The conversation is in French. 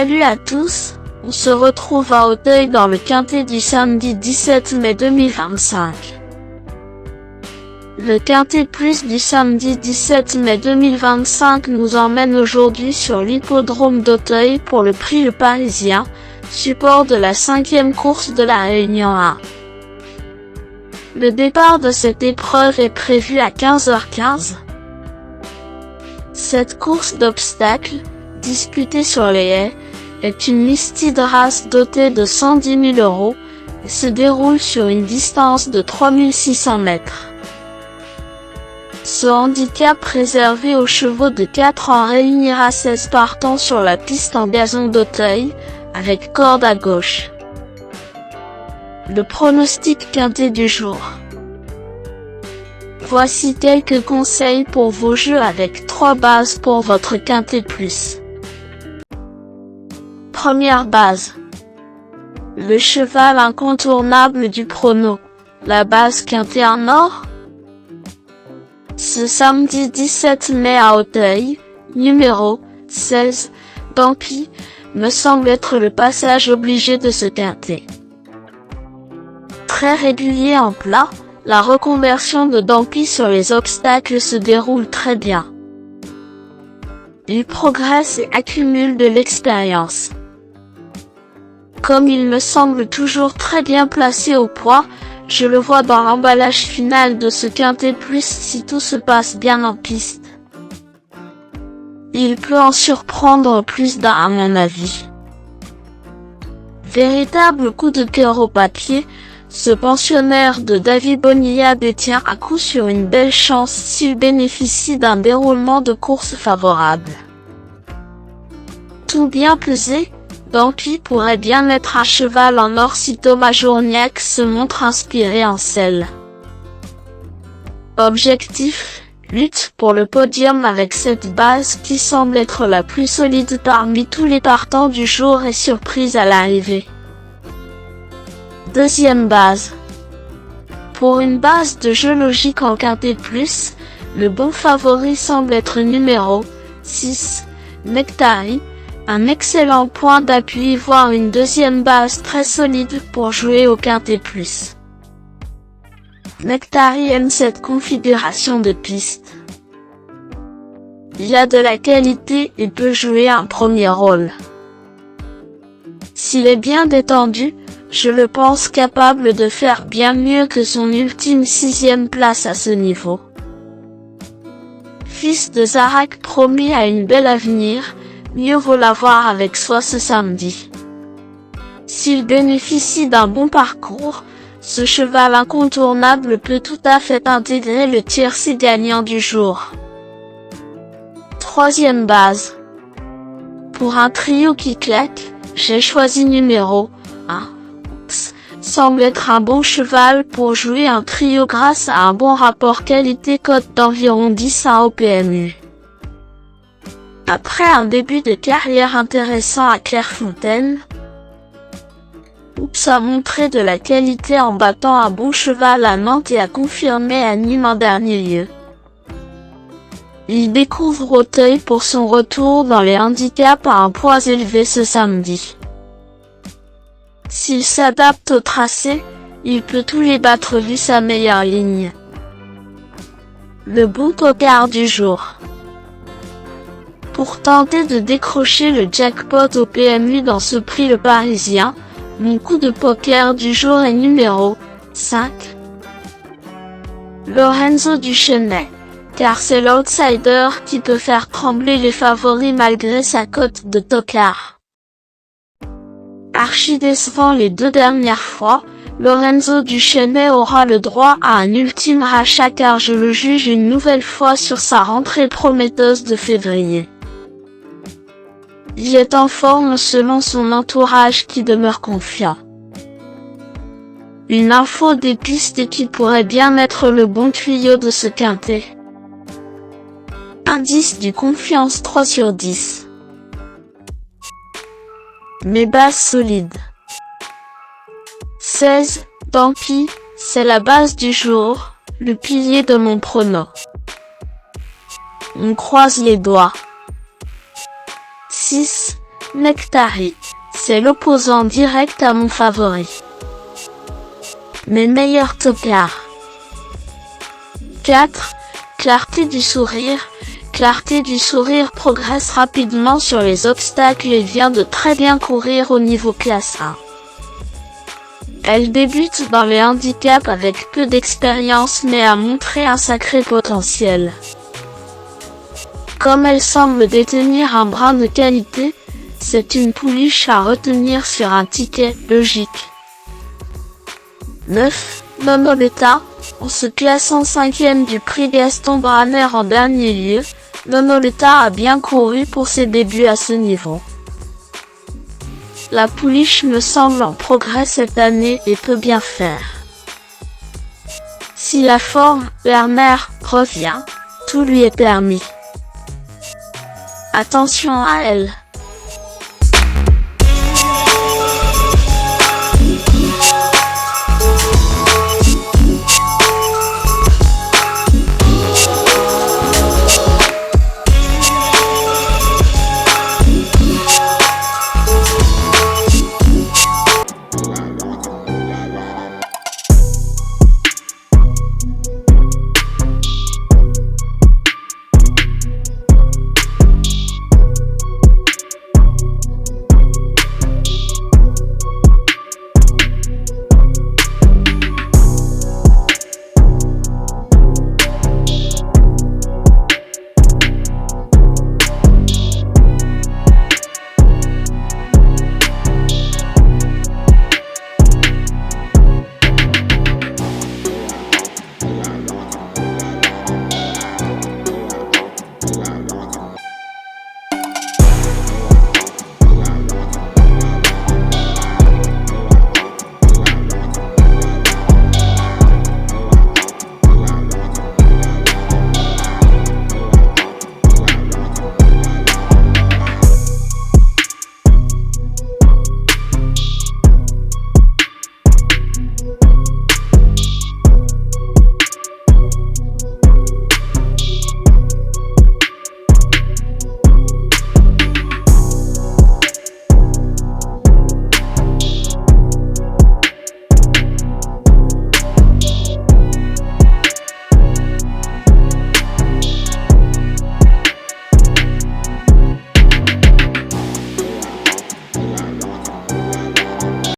Salut à tous, on se retrouve à Auteuil dans le quintet du samedi 17 mai 2025. Le quintet plus du samedi 17 mai 2025 nous emmène aujourd'hui sur l'hippodrome d'Auteuil pour le prix Le Parisien, support de la 5e course de la Réunion 1. Le départ de cette épreuve est prévu à 15h15. Cette course d'obstacles, disputée sur les haies, est une mystide race dotée de 110 000 € et se déroule sur une distance de 3600 mètres. Ce handicap réservé aux chevaux de 4 ans réunira 16 partants sur la piste en gazon d'Auteuil, avec corde à gauche. Le pronostic quintet du jour. Voici quelques conseils pour vos jeux avec 3 bases pour votre quintet plus. Première base. Le cheval incontournable du prono. La base quintet en or. Ce samedi 17 mai à Auteuil, numéro 16, Dampy, me semble être le passage obligé de ce quintet. Très régulier en plat, la reconversion de Dampy sur les obstacles se déroule très bien. Il progresse et accumule de l'expérience. Comme il me semble toujours très bien placé au poids, je le vois dans l'emballage final de ce quintet plus si tout se passe bien en piste. Il peut en surprendre plus d'un à mon avis. Véritable coup de cœur au papier, ce pensionnaire de David Bonilla détient à coup sur une belle chance s'il bénéficie d'un déroulement de course favorable. Tout bien pesé, Dampy pourrait bien être un cheval en or si Thomas Journiac se montre inspiré en selle. Objectif, lutte pour le podium avec cette base qui semble être la plus solide parmi tous les partants du jour et surprise à l'arrivée. Deuxième base. Pour une base de jeu logique en quintet plus, le bon favori semble être numéro 6, Nectari, un excellent point d'appui voire une deuxième base très solide pour jouer au quintet plus. Nectari aime cette configuration de piste. Il a de la qualité et peut jouer un premier rôle. S'il est bien détendu, je le pense capable de faire bien mieux que son ultime 6e place à ce niveau. Fils de Zarak promis à une belle avenir, mieux vaut l'avoir avec soi ce samedi. S'il bénéficie d'un bon parcours, ce cheval incontournable peut tout à fait intégrer le tiercé gagnant du jour. Troisième base. Pour un trio qui claque, j'ai choisi numéro 1. Semble être un bon cheval pour jouer un trio grâce à un bon rapport qualité-cote d'environ 10 au PMU. Après un début de carrière intéressant à Clairefontaine, Oups a montré de la qualité en battant un bon cheval à Nantes et a confirmé à Nîmes en dernier lieu. Il découvre Auteuil pour son retour dans les handicaps à un poids élevé ce samedi. S'il s'adapte au tracé, il peut tous les battre vu sa meilleure ligne. Le bon poker du jour. Pour tenter de décrocher le jackpot au PMU dans ce prix Le Parisien, mon coup de poker du jour est numéro 5. Lorenzo Duchesnay, car c'est l'outsider qui peut faire trembler les favoris malgré sa cote de tocard. Archi décevant les 2 dernières fois, Lorenzo Duchesnay aura le droit à un ultime rachat car je le juge une nouvelle fois sur sa rentrée prometteuse de février. Il est en forme selon son entourage qui demeure confiant. Une info des pistes qui pourrait bien être le bon tuyau de ce quintet. Indice du confiance 3 sur 10. Mes bases solides. 16, Dampy, c'est la base du jour, le pilier de mon prono. On croise les doigts. 6, Nectari, c'est l'opposant direct à mon favori. Mes meilleurs tocards. 4. Clarté du sourire. Clarté du sourire progresse rapidement sur les obstacles et vient de très bien courir au niveau classe 1. Elle débute dans les handicaps avec peu d'expérience mais a montré un sacré potentiel. Comme elle semble détenir un brin de qualité, c'est une pouliche à retenir sur un ticket logique. 9. Nonoletta. En se classant 5e du prix Gaston Branner en dernier lieu, Nonoletta a bien couru pour ses débuts à ce niveau. La pouliche me semble en progrès cette année et peut bien faire. Si la forme Werner revient, tout lui est permis. Attention à elle.